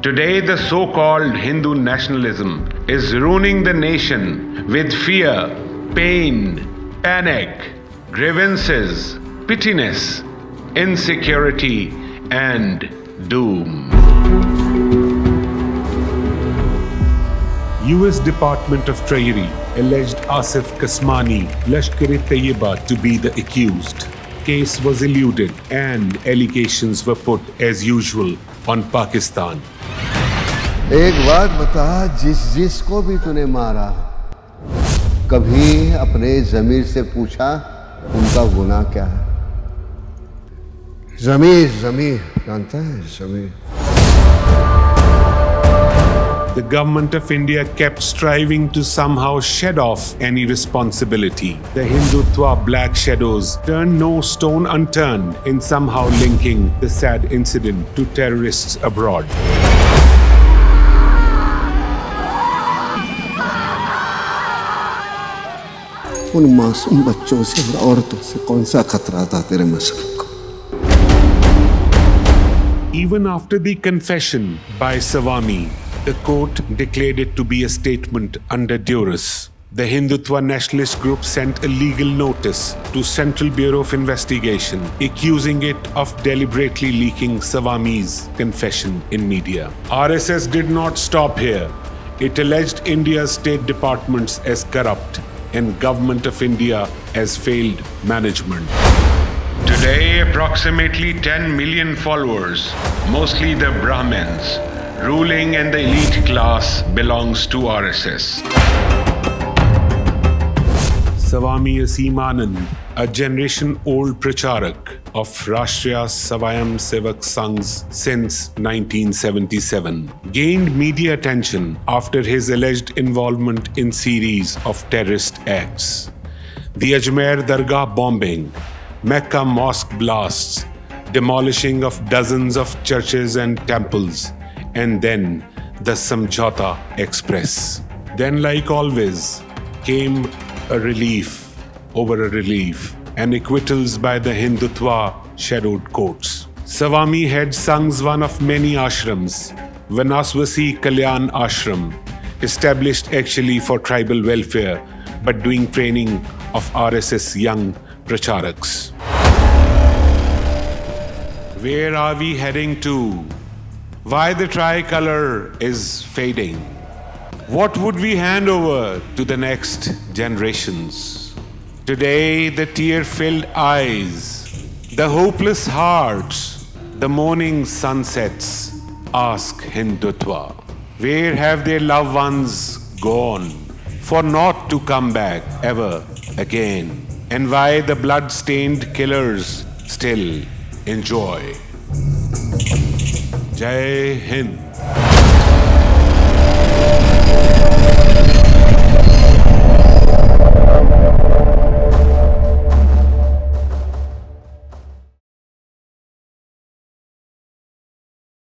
Today, the so-called Hindu nationalism is ruining the nation with fear, pain, panic, grievances, pettiness, insecurity, and doom. US Department of Treasury alleged Asif Kasmani, Lashkar-e-Taiba to be the accused. Case was eluded and allegations were put as usual on Pakistan. एक बात बता, जिसको भी तूने मारा, कभी अपने ज़मीर से पूछा उनका गुनाह क्या है? ज़मीर जानता है ज़मीर? The government of India kept striving to somehow shed off any responsibility. The Hindutva black shadows turned no stone unturned in somehow linking the sad incident to terrorists abroad. उन मासूम बच्चों से और औरतों से कौन सा खतरा था तेरे मसलब को? Even after the confession by Swami, the court declared it to be a statement under duress. The Hindutva nationalist group sent a legal notice to Central Bureau of Investigation, accusing it of deliberately leaking Swami's confession in media. RSS did not stop here. It alleged India's state departments as corrupt and Government of India as failed management. Today, approximately 10 million followers, mostly the Brahmins, ruling and the elite class belongs to RSS. Swami Aseem Anand, a generation-old pracharak of Rashtriya Swayam Sevak Sanghs since 1977, gained media attention after his alleged involvement in series of terrorist acts. The Ajmer Dargah bombing, Mecca mosque blasts, demolishing of dozens of churches and temples, and then the Samjhauta Express. Then, like always, came a relief over a relief and acquittals by the Hindutva shadowed courts. Swami had sanghs one of many ashrams, Vanaswasi Kalyan Ashram, established actually for tribal welfare but doing training of RSS young pracharaks. Where are we heading to? Why the tricolor is fading? What would we hand over to the next generations? Today, the tear-filled eyes, the hopeless hearts, the morning sunsets ask Hindutva, where have their loved ones gone for not to come back ever again? And why the blood-stained killers still enjoy? Jai Hind.